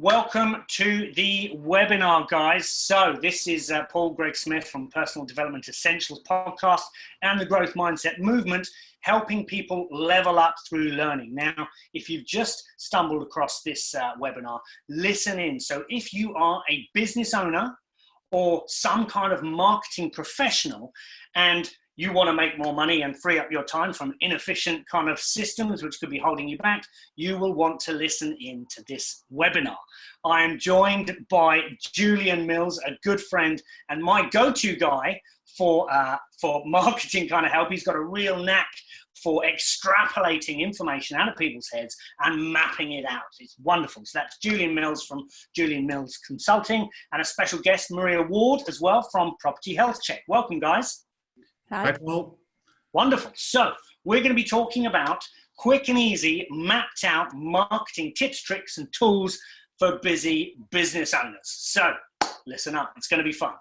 Welcome to the webinar, guys. So this is Paul Greg Smith from Personal Development Essentials podcast and the Growth Mindset Movement, helping people level up through learning. Now, if you've just stumbled across this webinar, listen in. So if you are a business owner or some kind of marketing professional and you want to make more money and free up your time from inefficient kind of systems which could be holding you back, you will want to listen in to this webinar. I am joined by Julian Mills, a good friend and my go-to guy for marketing kind of help. He's got a real knack for extrapolating information out of people's heads and mapping it out. It's wonderful. So that's Julian Mills from Julian Mills Consulting, and a special guest, Maria Ward, as well, from Property Health Check. Welcome, guys. Hi, Paul. Wonderful. So we're going to be talking about quick and easy, mapped out marketing tips, tricks, and tools for busy business owners. So listen up. It's going to be fun.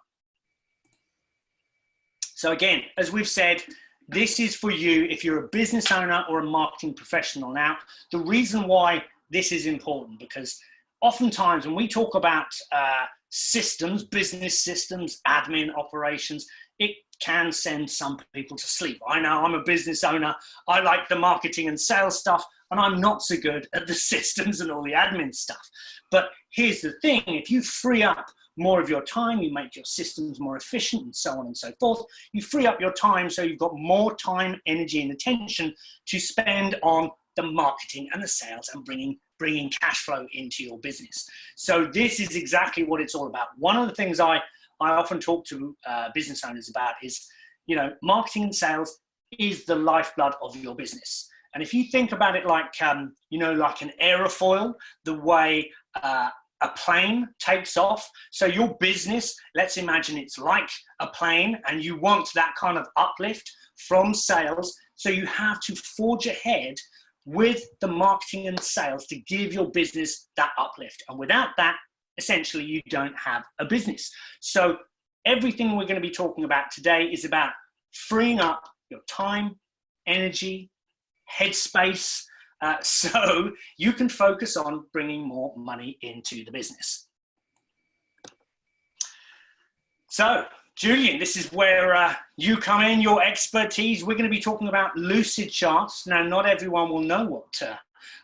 So again, as we've said, this is for you if you're a business owner or a marketing professional. Now, the reason why this is important, because oftentimes when we talk about systems, business systems, admin operations, it can send some people to sleep. I know I'm a business owner. I like the marketing and sales stuff, and I'm not so good at the systems and all the admin stuff. But here's the thing, if you free up more of your time, you make your systems more efficient and so on and so forth, you free up your time so you've got more time, energy and attention to spend on the marketing and the sales and bringing cash flow into your business. So this is exactly what it's all about. One of the things I often talk to business owners about is, marketing and sales is the lifeblood of your business. And if you think about it like, like an aerofoil, the way a plane takes off. So your business, let's imagine it's like a plane and you want that kind of uplift from sales. So you have to forge ahead with the marketing and sales to give your business that uplift. And without that, essentially, you don't have a business. So everything we're going to be talking about today is about freeing up your time, energy, headspace, so you can focus on bringing more money into the business. So, Julian, this is where you come in, your expertise. We're going to be talking about Lucidcharts. Now, not everyone will know what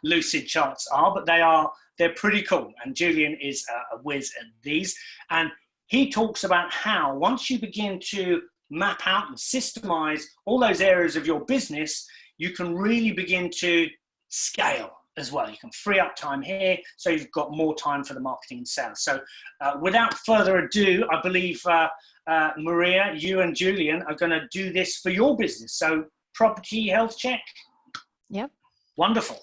Lucidcharts are, but they're pretty cool. And Julian is a whiz at these. And he talks about how once you begin to map out and systemize all those areas of your business, you can really begin to scale as well. You can free up time here, so you've got more time for the marketing and sales. So without further ado, I believe Maria, you and Julian are going to do this for your business. So Property Health Check. Yep. Wonderful.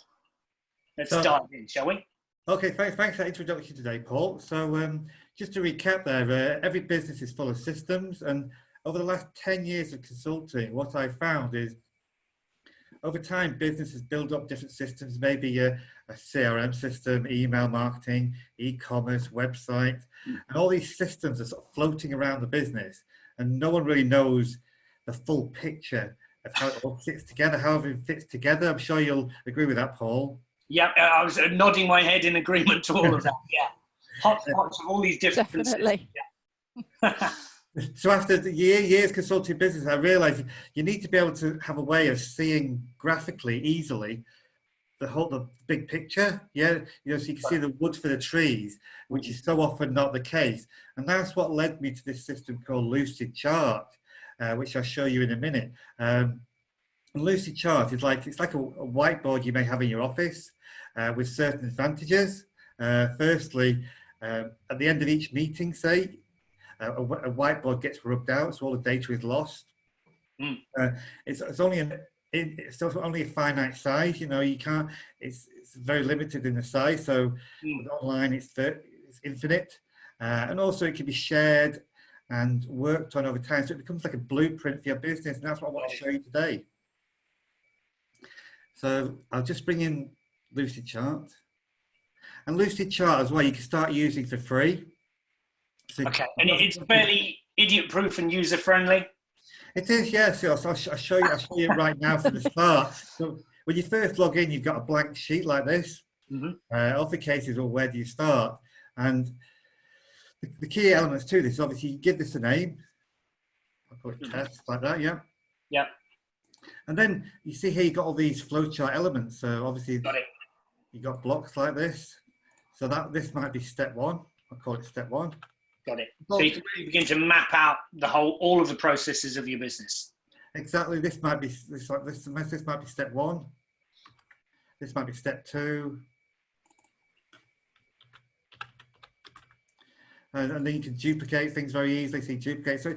Let's dive in, shall we? Okay, thanks for that introduction today, Paul. So just to recap there, every business is full of systems, and over the last 10 years of consulting, what I found is over time, businesses build up different systems, maybe a CRM system, email marketing, e-commerce, website, and all these systems are sort of floating around the business, and no one really knows the full picture of how it all fits together, how everything fits together. I'm sure you'll agree with that, Paul. Yeah, I was nodding my head in agreement to all of that. Yeah, hot of all these different Definitely. systems. Yeah. So after the years consulting business, I realized you need to be able to have a way of seeing graphically, easily, the big picture. Yeah, so you can see the wood for the trees, which is so often not the case. And that's what led me to this system called Lucidchart, which I'll show you in a minute. Lucidchart is like, it's like a whiteboard you may have in your office with certain advantages. Firstly, at the end of each meeting, say, a whiteboard gets rubbed out, so all the data is lost. It's only a finite size. You can't. It's very limited in the size. So online, it's infinite, and also it can be shared and worked on over time. So it becomes like a blueprint for your business, and that's what I want to show you today. So I'll just bring in Lucidchart, and Lucidchart as well. You can start using for free. So okay, and it's fairly idiot-proof and user-friendly. It is, yes. I'll show you right now for the start. So when you first log in, you've got a blank sheet like this. Other cases, well, where do you start? And the key elements to this, obviously, you give this a name. I'll call it test, like that, yeah. Yeah. And then you see here, you've got all these flowchart elements. So obviously, Got it. you've got blocks like this. So this might be step one. I'll call it step one. Got it. So you can really begin to map out all of the processes of your business. Exactly. This might be this might be step one. This might be step two. And then you can duplicate things very easily. So you duplicate. So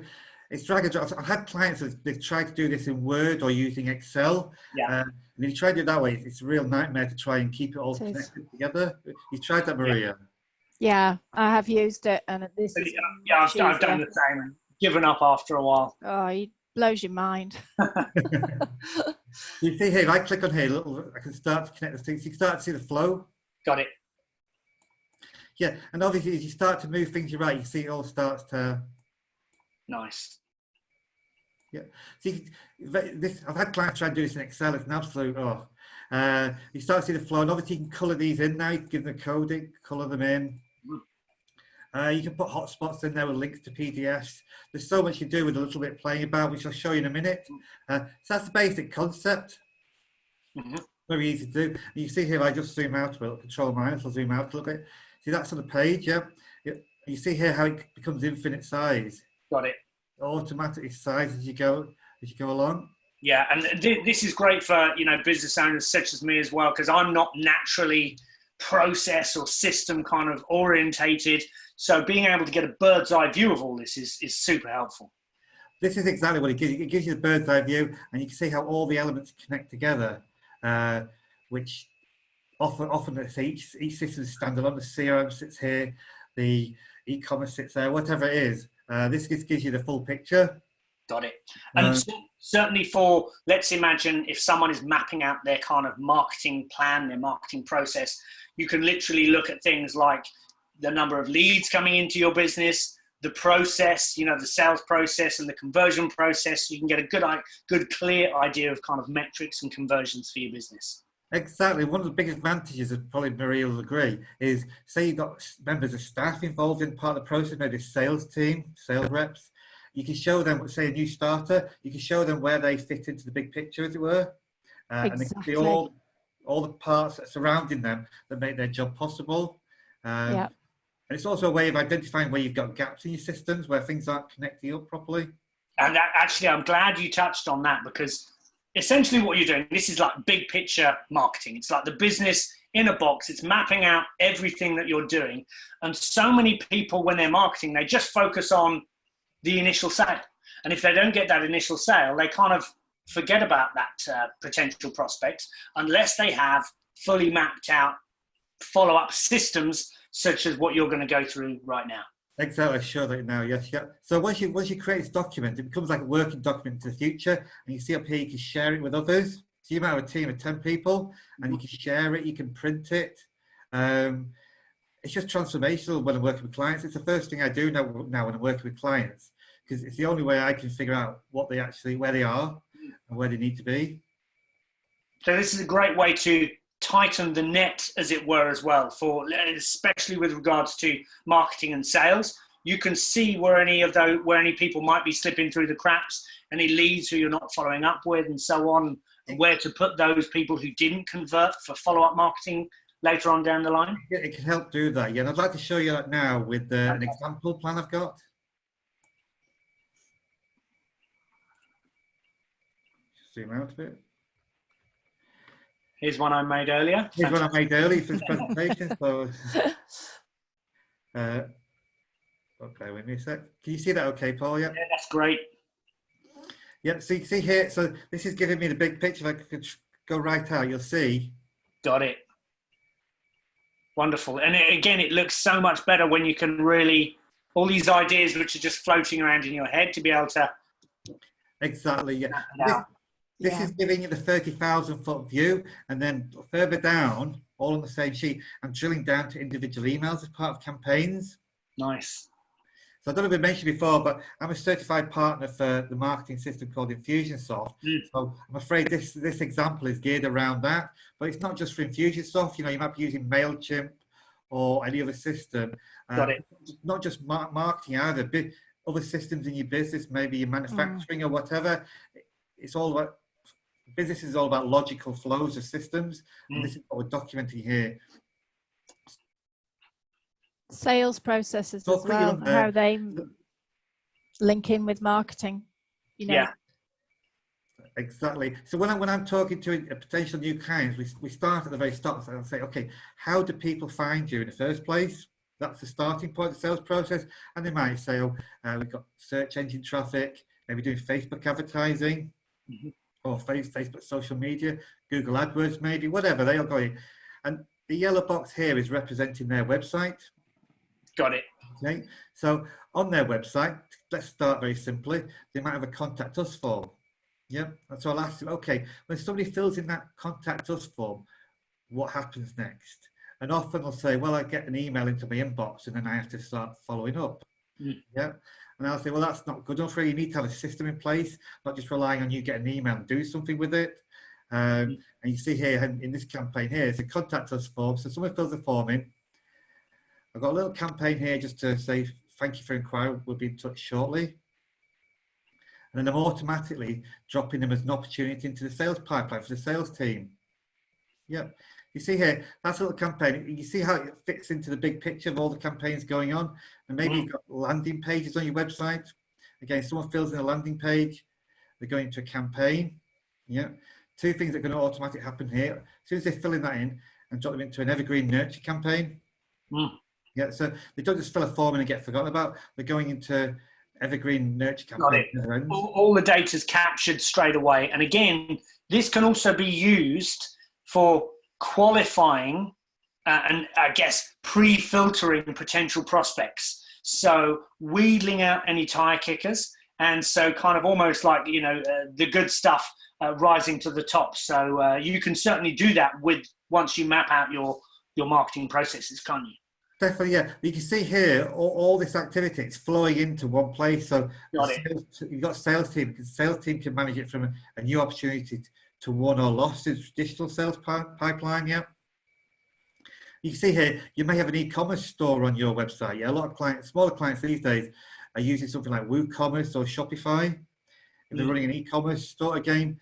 it's drag and drop. I've had clients that they've tried to do this in Word or using Excel. Yeah. And if you try to do it that way, it's a real nightmare to try and keep it all connected together. You tried that, Maria? Yeah, I have used it, and this is I've done the same and given up after a while. Oh, it blows your mind. You see here, if I click on here, I can start to connect the things. You can start to see the flow. Got it. Yeah, and obviously as you start to move things, you're right, you see it all starts to... Nice. Yeah, see, I've had clients try and do this in Excel, it's an absolute, you start to see the flow, and obviously you can colour these in now, you can give them coding, colour them in. You can put hotspots in there with links to PDFs. There's so much you do with a little bit playing about, which I'll show you in a minute. So that's the basic concept. Very easy to do. You see here, I just zoom out a bit, Control minus, I'll zoom out a little bit. See, that's on the page, yeah? You see here how it becomes infinite size. Got it. Automatically size as you go along. Yeah, and this is great for, business owners such as me as well, because I'm not naturally process or system kind of orientated. So being able to get a bird's eye view of all this is super helpful. This is exactly what it gives you. It gives you the bird's eye view, and you can see how all the elements connect together, which often each system is standalone. The CRM sits here, the e-commerce sits there, whatever it is. This gives you the full picture. Got it. And certainly for, let's imagine if someone is mapping out their kind of marketing plan, their marketing process, you can literally look at things like the number of leads coming into your business, the process, the sales process and the conversion process. You can get a good, clear idea of kind of metrics and conversions for your business. Exactly. One of the big advantages, of probably Maria will agree, is say you've got members of staff involved in part of the process, maybe a sales team, sales reps. You can show them, say, a new starter. You can show them where they fit into the big picture, as it were. Exactly. And they can see all the parts surrounding them that make their job possible. And it's also a way of identifying where you've got gaps in your systems, where things aren't connecting up properly. And actually, I'm glad you touched on that, because essentially what you're doing, this is like big picture marketing. It's like the business in a box. It's mapping out everything that you're doing. And so many people, when they're marketing, they just focus on the initial sale. And if they don't get that initial sale, they kind of forget about that potential prospect unless they have fully mapped out follow-up systems such as what you're going to go through right now. Exactly, show that now, yes, yeah. So once you create this document, it becomes like a working document to the future, and you see up here, you can share it with others. So you might have a team of 10 people, and you can share it, you can print it. It's just transformational when I'm working with clients. It's the first thing I do now when I'm working with clients, because it's the only way I can figure out where they are and where they need to be. So this is a great way to tighten the net, as it were, as well, especially with regards to marketing and sales. You can see where any people might be slipping through the cracks, any leads who you're not following up with, and so on, and where to put those people who didn't convert for follow-up marketing later on down the line. Yeah, it can help do that. Yeah, and I'd like to show you that now with an example plan I've got. Zoom out a bit. Here's one I made earlier. Here's one I made earlier for this presentation. So, okay, wait me a sec. Can you see that okay, Paul? Yeah, that's great. Yep, see here, so this is giving me the big picture. If I could go right out, you'll see. Got it. Wonderful. And again, it looks so much better when you can really, all these ideas which are just floating around in your head, to be able to... Exactly, yeah. This is giving you the 30,000-foot view, and then further down, all on the same sheet, I'm drilling down to individual emails as part of campaigns. Nice. So I don't know if I mentioned before, but I'm a certified partner for the marketing system called Infusionsoft. So I'm afraid this example is geared around that, but it's not just for Infusionsoft. You know, you might be using MailChimp or any other system. Got it. Not just marketing either, other systems in your business, maybe your manufacturing or whatever. It's all about, business is all about logical flows of systems. And this is what we're documenting here. Sales processes as well, how they link in with marketing, you know. Yeah. Exactly. So when I'm talking to a potential new client, we start at the very start and say, okay, how do people find you in the first place? That's the starting point of the sales process. And they might say, oh, we've got search engine traffic, maybe doing Facebook advertising, or Facebook social media, Google AdWords, maybe, whatever, they'll go in. And the yellow box here is representing their website. Got it. Okay, so on their website, let's start very simply, they might have a contact us form. Yeah, and so I'll ask them, okay, when somebody fills in that contact us form, what happens next? And often they'll say, well, I get an email into my inbox and then I have to start following up. Yeah, and I'll say, well, that's not good enough. You need to have a system in place, not just relying on you getting an email and do something with it. And you see here in this campaign here, it's a contact us form. So someone fills the form in. I've got a little campaign here just to say, thank you for inquiry, we'll be in touch shortly. And then I'm automatically dropping them as an opportunity into the sales pipeline for the sales team. Yeah, you see here, that's a little campaign. You see how it fits into the big picture of all the campaigns going on. And maybe you've got landing pages on your website. Again, someone fills in a landing page, they're going to a campaign. Yeah, two things that are going to automatically happen here. As soon as they fill in that in and drop them into an evergreen nurture campaign. Yeah, so they don't just fill a form in and get forgotten about. They're going into evergreen nurture campaign. Got it. All the data is captured straight away. And again, this can also be used for qualifying and I guess pre-filtering potential prospects. So weeding out any tire kickers. And so kind of almost like, you know, the good stuff rising to the top. So you can certainly do that once you map out your marketing processes, can't you? Definitely, yeah. You can see here all this activity, it's flowing into one place. So you've got sales team, because sales team can manage it from a new opportunity to won or lost in traditional sales pipeline. Yeah. You can see here, you may have an e-commerce store on your website. Yeah, a lot of clients, smaller clients these days are using something like WooCommerce or Shopify. If they're running an e-commerce store, again,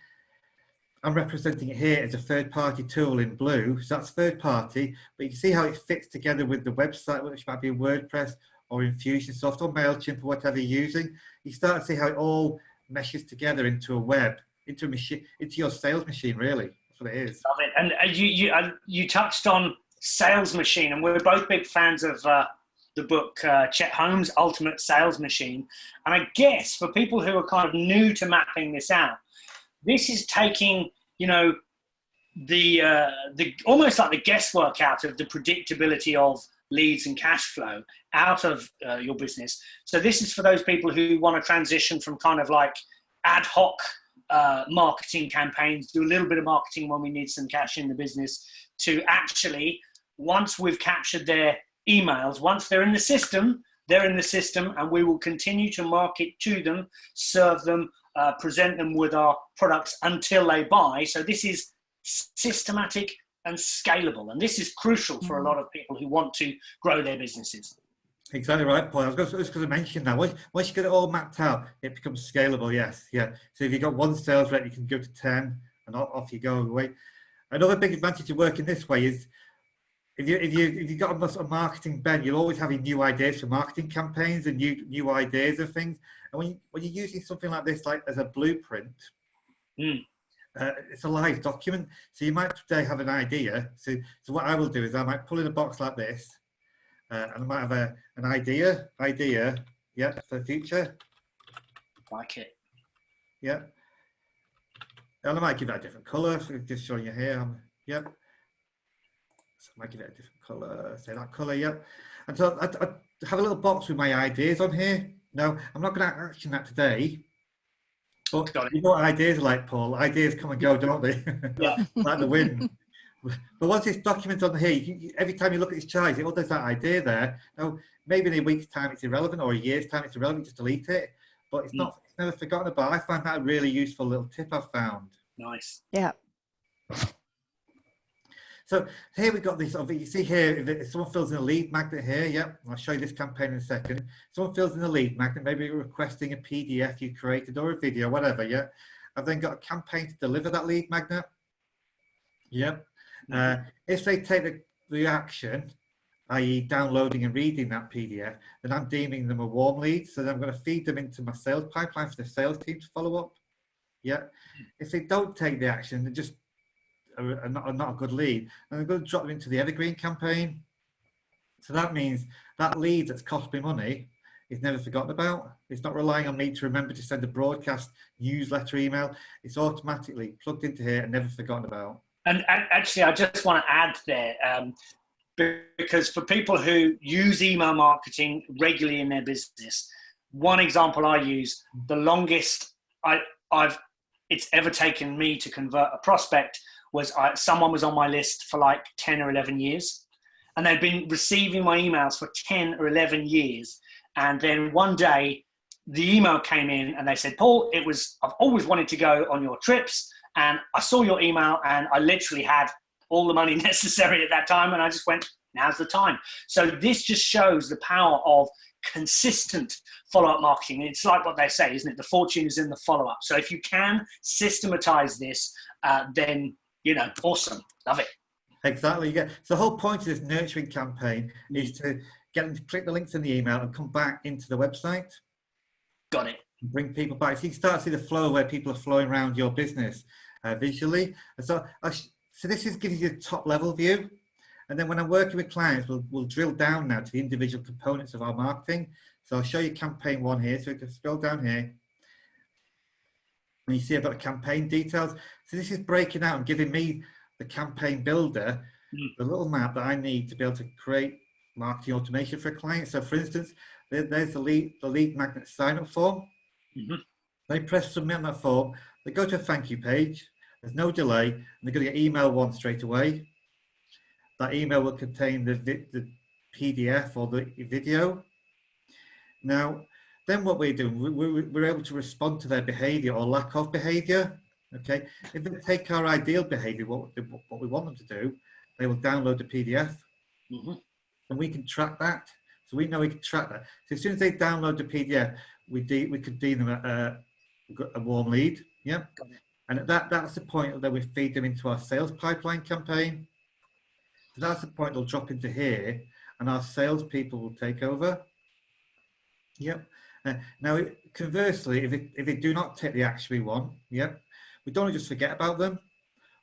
I'm representing it here as a third-party tool in blue, so that's third-party, but you can see how it fits together with the website, which might be WordPress or Infusionsoft or MailChimp or whatever you're using. You start to see how it all meshes together into a web, into a machine, into your sales machine, really. That's what it is. Love it. And you touched on sales machine, and we're both big fans of the book Chet Holmes' Ultimate Sales Machine. And I guess for people who are kind of new to mapping this out, this is taking, you know, the almost like the guesswork out of the predictability of leads and cash flow out of your business. So this is for those people who want to transition from kind of like ad hoc marketing campaigns, do a little bit of marketing when we need some cash in the business, to actually, once we've captured their emails, once they're in the system, and we will continue to market to them, serve them, present them with our products until they buy. So this is systematic and scalable, and this is crucial for a lot of people who want to grow their businesses. Exactly right, Paul. I was just going to mention that. Once you get it all mapped out, it becomes scalable. Yes, yeah. So if you've got one sales rep, you can go to 10, and off you go away. Another big advantage of working this way is if you've got a marketing bent, you'll always have new ideas for marketing campaigns and new ideas of things. And when you're using something like this, like as a blueprint, it's a live document. So you might today have an idea. So what I will do is I might pull in a box like this, and I might have an idea, yeah, for the future. Like it. Yeah. And I might give that a different color. So just showing you here. Yep. So I might give it a different color. Say that color. Yep. And so I have a little box with my ideas on here. No, I'm not going to action that today. But you know what ideas are like, Paul? Ideas come and go, don't they? Yeah. Like the wind. But once it's documented on here, every time you look at this chart, oh, there's that idea there. Now, maybe in a week's time it's irrelevant, or a year's time it's irrelevant, just delete it. But it's not, it's never forgotten about. I find that a really useful little tip I've found. Nice. Yeah. So here we've got this, you see here, if someone fills in a lead magnet here, yep, I'll show you this campaign in a second. Someone fills in a lead magnet, maybe requesting a PDF you created or a video, whatever, yeah. I've then got a campaign to deliver that lead magnet. Yep. If they take the action, i.e. downloading and reading that PDF, then I'm deeming them a warm lead. So then I'm going to feed them into my sales pipeline for the sales team to follow up. Yeah. If they don't take the action, they're just not a good lead, and I'm going to drop them into the evergreen campaign. So that means that lead that's cost me money is never forgotten about. It's not relying on me to remember to send a broadcast newsletter email. It's automatically plugged into here and never forgotten about. And actually, I just want to add there, because for people who use email marketing regularly in their business, one example I use, the longest it's ever taken me to convert a prospect was someone was on my list for like 10 or 11 years, and they'd been receiving my emails for 10 or 11 years. And then one day the email came in and they said, Paul, I've always wanted to go on your trips, and I saw your email and I literally had all the money necessary at that time. And I just went, now's the time. So this just shows the power of consistent follow-up marketing. It's like what they say, isn't it? The fortune is in the follow-up. So if you can systematize this, then, awesome. Love it. Exactly. Yeah. So the whole point of this nurturing campaign is to get them to click the links in the email and come back into the website. Got it. Bring people back. So you can start to see the flow where people are flowing around your business visually. And so this is giving you a top level view. And then when I'm working with clients, we'll drill down now to the individual components of our marketing. So I'll show you campaign one here. So you can scroll down here. And you see I've got the campaign details. So this is breaking out and giving me the campaign builder, the little map that I need to be able to create marketing automation for a client. So for instance, there's the lead magnet sign up form. They press submit on that form, they go to a thank you page, there's no delay, and they're going to get email one straight away. That email will contain the PDF or the video. Now, then what we're doing, we're able to respond to their behavior or lack of behavior. Okay, if they take our ideal behavior, what we want them to do, they will download the PDF. And we can track that. So we know we can track that. So as soon as they download the PDF, we could deem them a warm lead. Yeah. And that's the point that we feed them into our sales pipeline campaign. So that's the point they'll drop into here, and our salespeople will take over. Yep. Now, conversely, if they do not take the action we want, yep, we don't want to just forget about them.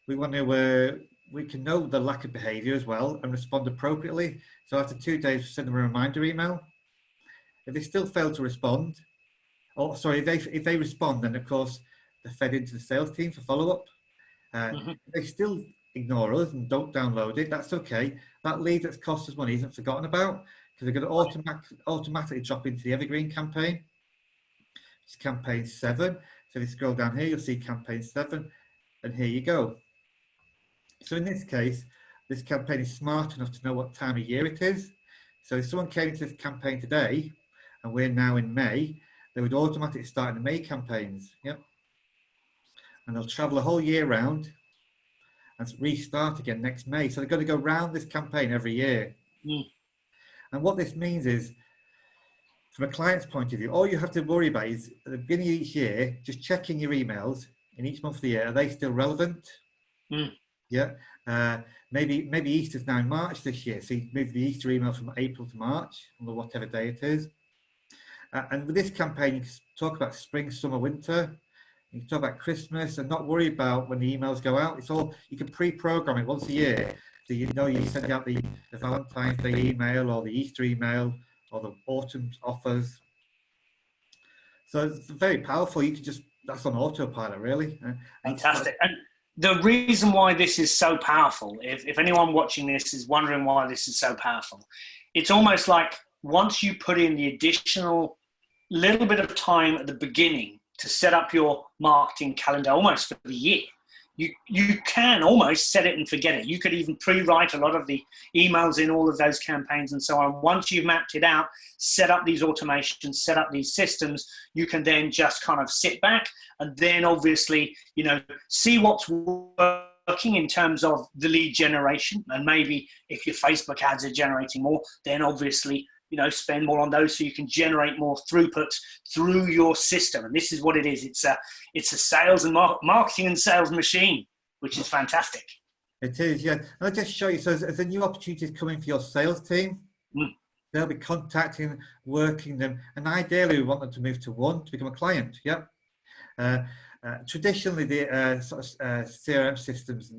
We want to we can know the lack of behavior as well and respond appropriately. So after 2 days, we send them a reminder email. If they still fail to respond, or sorry, if they respond, then of course they're fed into the sales team for follow-up. If they still ignore us and don't download it, that's okay. That lead that's cost us money isn't forgotten about, because they're going to automatically drop into the evergreen campaign. It's campaign 7. So if you scroll down here, you'll see campaign 7, and here you go. So in this case, this campaign is smart enough to know what time of year it is. So if someone came to this campaign today, and we're now in May, they would automatically start in the May campaigns. Yep. And they'll travel a whole year round and restart again next May. So they're going to go round this campaign every year. And what this means is, from a client's point of view, all you have to worry about is at the beginning of each year, just checking your emails in each month of the year. Are they still relevant? Yeah. Maybe Easter's now in March this year, so you move the Easter email from April to March, or whatever day it is. And with this campaign, you can talk about spring, summer, winter. You can talk about Christmas and not worry about when the emails go out. It's all, you can pre-program it once a year. So you know you send out the Valentine's Day email or the Easter email or the autumn offers. So it's very powerful. You can just, that's on autopilot, really. Fantastic. And the reason why this is so powerful, if anyone watching this is wondering why this is so powerful, it's almost like once you put in the additional little bit of time at the beginning to set up your marketing calendar almost for the year, you can almost set it and forget it. You could even pre-write a lot of the emails in all of those campaigns and so on. Once you've mapped it out, set up these automations, set up these systems, you can then just kind of sit back and then obviously, see what's working in terms of the lead generation. And maybe if your Facebook ads are generating more, then obviously, spend more on those so you can generate more throughput through your system. And this is what it is. It's a sales and marketing and sales machine, which is fantastic. It is, yeah. And I'll just show you, so as a new opportunity is coming for your sales team, they'll be contacting, working them, and ideally we want them to move to one to become a client, yep. Traditionally, the sort of CRM systems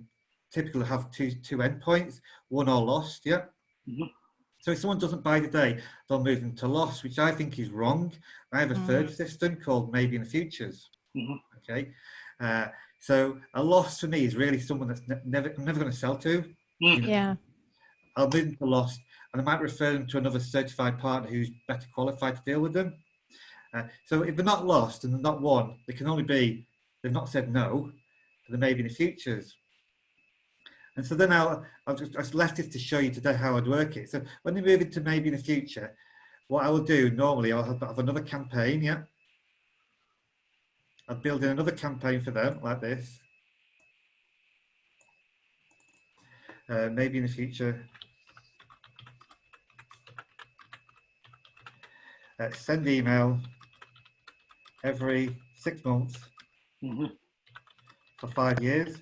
typically have two endpoints, won or lost, yeah. So if someone doesn't buy today, they'll move them to loss, which I think is wrong. I have a third system called Maybe in the Futures. Okay, so a loss for me is really someone that's I'm never going to sell to. Yeah. I'll move them to loss, and I might refer them to another certified partner who's better qualified to deal with them. So if they're not lost and they're not won, they can only be, they've not said no, to the Maybe in the Futures. And so then I've just left this to show you today how I'd work it. So when they move into Maybe in the Future, what I will do normally, I'll have another campaign, yeah. I'll build in another campaign for them like this. Maybe in the Future. Send email every 6 months for 5 years.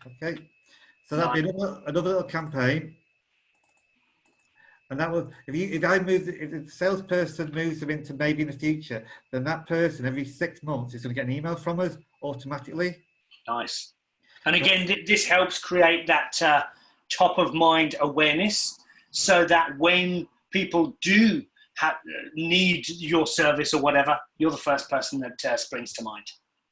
Okay. So that'll be another little campaign, and that will, if the salesperson moves them into Maybe in the Future, then that person every 6 months is going to get an email from us automatically. Nice. And again, this helps create that top of mind awareness, so that when people do need your service or whatever, you're the first person that springs to mind.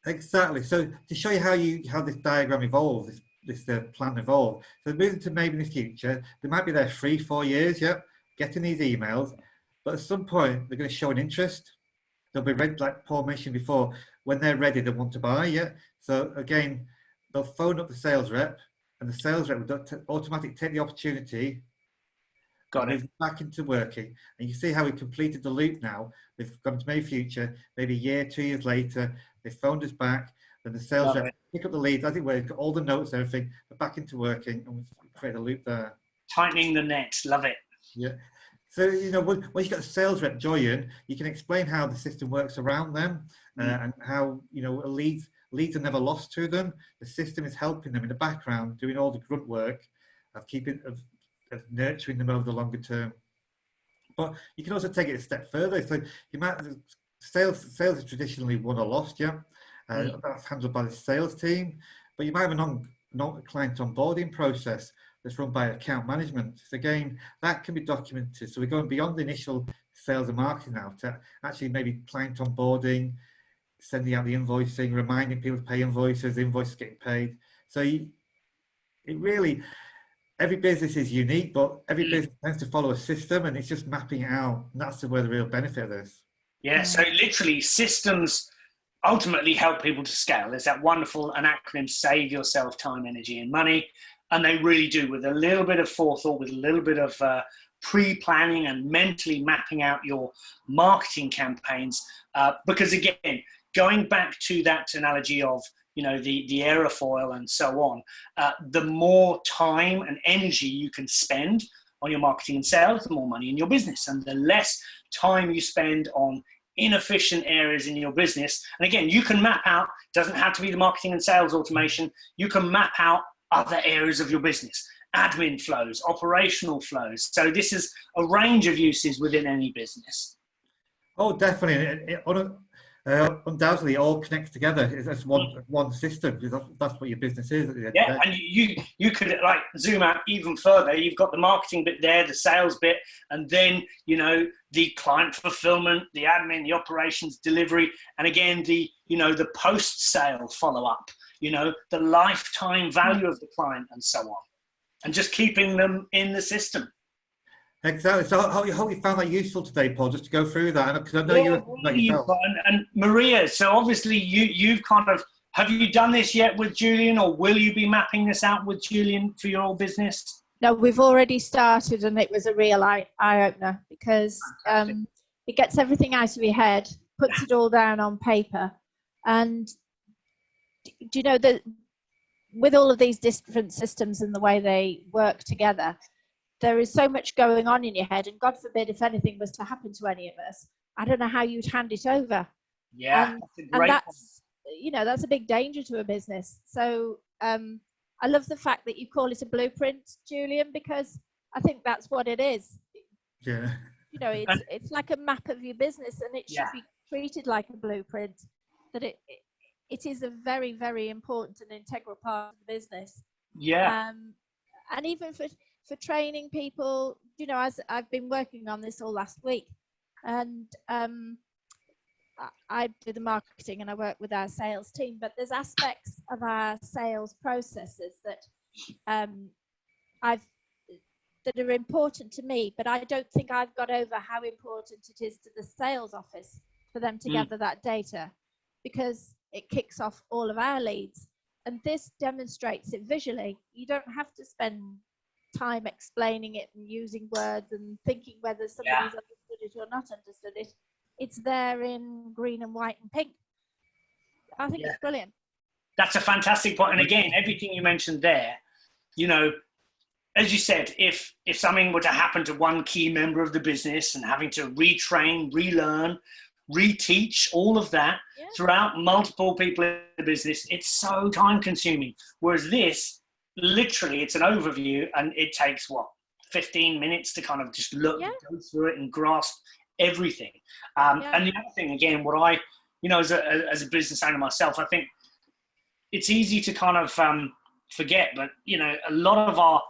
Exactly. So to show you how this diagram evolves, this plan evolve. So moving to Maybe in the Future, they might be there 3-4 years, yeah, getting these emails, but at some point they're going to show an interest. They'll be ready, like Paul mentioned before, when they're ready, they want to buy, yeah. So again, they'll phone up the sales rep, and the sales rep will automatically take the opportunity, move back into working. And you see how we completed the loop now. They've gone to Maybe Future, maybe a year, 2 years later, they phoned us back. Then the sales rep pick up the leads, as it were, got all the notes, everything, but back into working, and we create a loop there. Tightening the net, love it. Yeah. So, when you've got a sales rep join, you can explain how the system works around them, and how, leads are never lost to them. The system is helping them in the background, doing all the grunt work of of nurturing them over the longer term. But you can also take it a step further. So you might, sales is traditionally won or lost, yeah. That's handled by the sales team, but you might have a non-client onboarding process that's run by account management. So again, that can be documented. So we're going beyond the initial sales and marketing now to actually maybe client onboarding, sending out the invoicing, reminding people to pay invoices getting paid. So every business is unique, but every business tends to follow a system, and it's just mapping it out. And that's where the real benefit of this. Yeah, so literally systems ultimately help people to scale. There's that wonderful acronym, save yourself time, energy, and money. And they really do, with a little bit of forethought, with a little bit of pre-planning and mentally mapping out your marketing campaigns. Because again, going back to that analogy of, the aerofoil and so on, the more time and energy you can spend on your marketing and sales, the more money in your business. And the less time you spend on inefficient areas in your business. And again, you can map out, doesn't have to be the marketing and sales automation, you can map out other areas of your business, admin flows, operational flows. So this is a range of uses within any business. Oh, definitely. Undoubtedly, it all connects together. It's one system. That's what your business is. Yeah, and you could zoom out even further. You've got the marketing bit there, the sales bit, and then the client fulfillment, the admin, the operations, delivery, and again the post-sale follow-up. The lifetime value of the client, and so on, and just keeping them in the system. Exactly. So I hope you found that useful today, Paul, just to go through that. Because I know and Maria, so obviously you've kind of have you done this yet with Julian, or will you be mapping this out with Julian for your business? No, we've already started, and it was a real eye-opener, because it gets everything out of your head, puts it all down on paper. And do you know that with all of these different systems and the way they work together, there is so much going on in your head, and God forbid if anything was to happen to any of us, I don't know how you'd hand it over. Yeah, and that's, you know, that's a big danger to a business. So I love the fact that you call it a blueprint, Julian, because I think that's what it is. Yeah. You know, it's like a map of your business, and it should be treated like a blueprint. That it is a very, very important and integral part of the business. Yeah. And even for training people, you know, as I've been working on this all last week, and I do the marketing and I work with our sales team, but there's aspects of our sales processes that that are important to me, but I don't think I've got over how important it is to the sales office for them to gather that data, because it kicks off all of our leads. And this demonstrates it visually. You don't have to spend time explaining it and using words and thinking whether somebody's understood it or not understood it. It's there in green and white and pink. I think it's brilliant. That's a fantastic point. And again, everything you mentioned there, you know, as you said, if something were to happen to one key member of the business and having to retrain, relearn, reteach all of that throughout multiple people in the business, it's so time consuming. Whereas this, literally, it's an overview, and it takes 15 minutes to kind of just look, go through it and grasp everything. And the other thing, again, what I, you know, as a business owner myself, I think it's easy to kind of forget, but, you know, a lot of our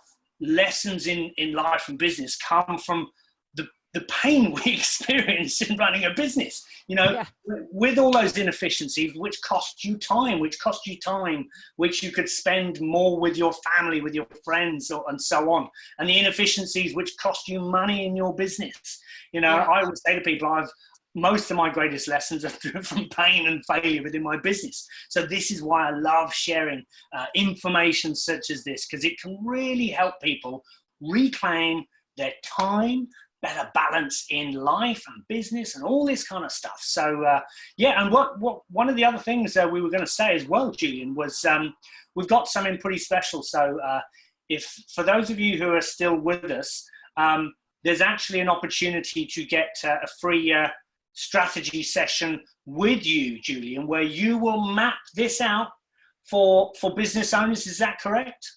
lessons in life and business come from the pain we experience in running a business, you know, with all those inefficiencies, which cost you time, which you could spend more with your family, with your friends, and so on. And the inefficiencies which cost you money in your business. You know, I always say to people, most of my greatest lessons are from pain and failure within my business. So this is why I love sharing information such as this, because it can really help people reclaim their time, better balance in life and business and all this kind of stuff. So and what one of the other things we were going to say as well, Julian, was we've got something pretty special. So if for those of you who are still with us, there's actually an opportunity to get a free strategy session with you, Julian, where you will map this out for business owners. Is that correct?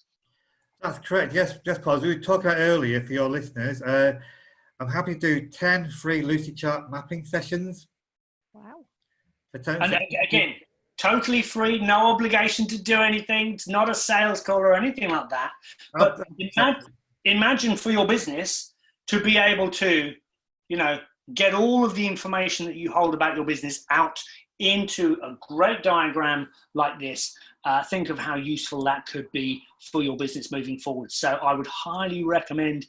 That's correct. Yes, Paul. As we talked about earlier, for your listeners, I'm happy to do 10 free Lucidchart mapping sessions. Wow. And again, totally free, no obligation to do anything. It's not a sales call or anything like that. But imagine for your business to be able to, you know, get all of the information that you hold about your business out into a great diagram like this. Think of how useful that could be for your business moving forward. So I would highly recommend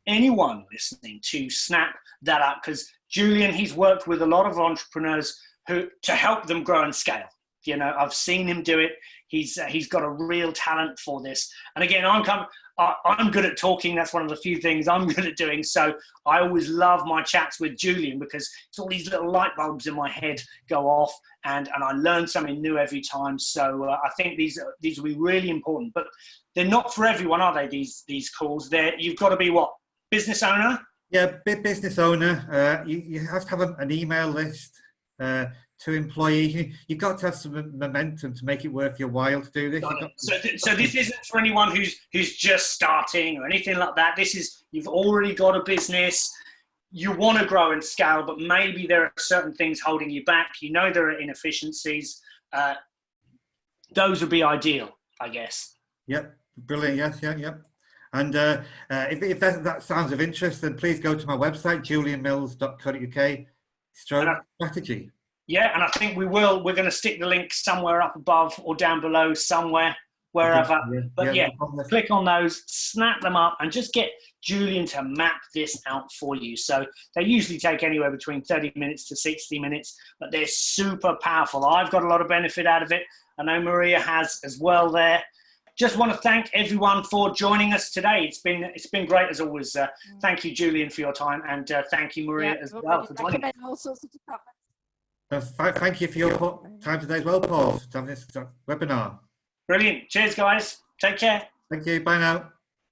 anyone listening to snap that up, because Julian, he's worked with a lot of entrepreneurs to help them grow and scale. You know, I've seen him do it. He's got a real talent for this. And again, I'm good at talking. That's one of the few things I'm good at doing. So I always love my chats with Julian, because it's all these little light bulbs in my head go off, and I learn something new every time. So I think these will be really important. But they're not for everyone, are they? These calls. You've got to be what? Business owner? Yeah, business owner. You have to have an email list to employees. You've got to have some momentum to make it worth your while to do this. So this isn't for anyone who's just starting or anything like that. This is, you've already got a business, you want to grow and scale, but maybe there are certain things holding you back. You know there are inefficiencies. Those would be ideal, I guess. Yep, brilliant. Yes, yep. And if that sounds of interest, then please go to my website, julianmills.co.uk/strategy. Yeah, and I think we're going to stick the link somewhere up above or down below somewhere, wherever. But click on those, snap them up, and just get Julian to map this out for you. So they usually take anywhere between 30 minutes to 60 minutes, but they're super powerful. I've got a lot of benefit out of it. I know Maria has as well there. Just want to thank everyone for joining us today. It's been great as always. Thank you, Julian, for your time, and thank you, Maria, as well, for joining. All sorts of departments. Thank you for your time today as well, Paul, to have this webinar. Brilliant. Cheers, guys. Take care. Thank you. Bye now.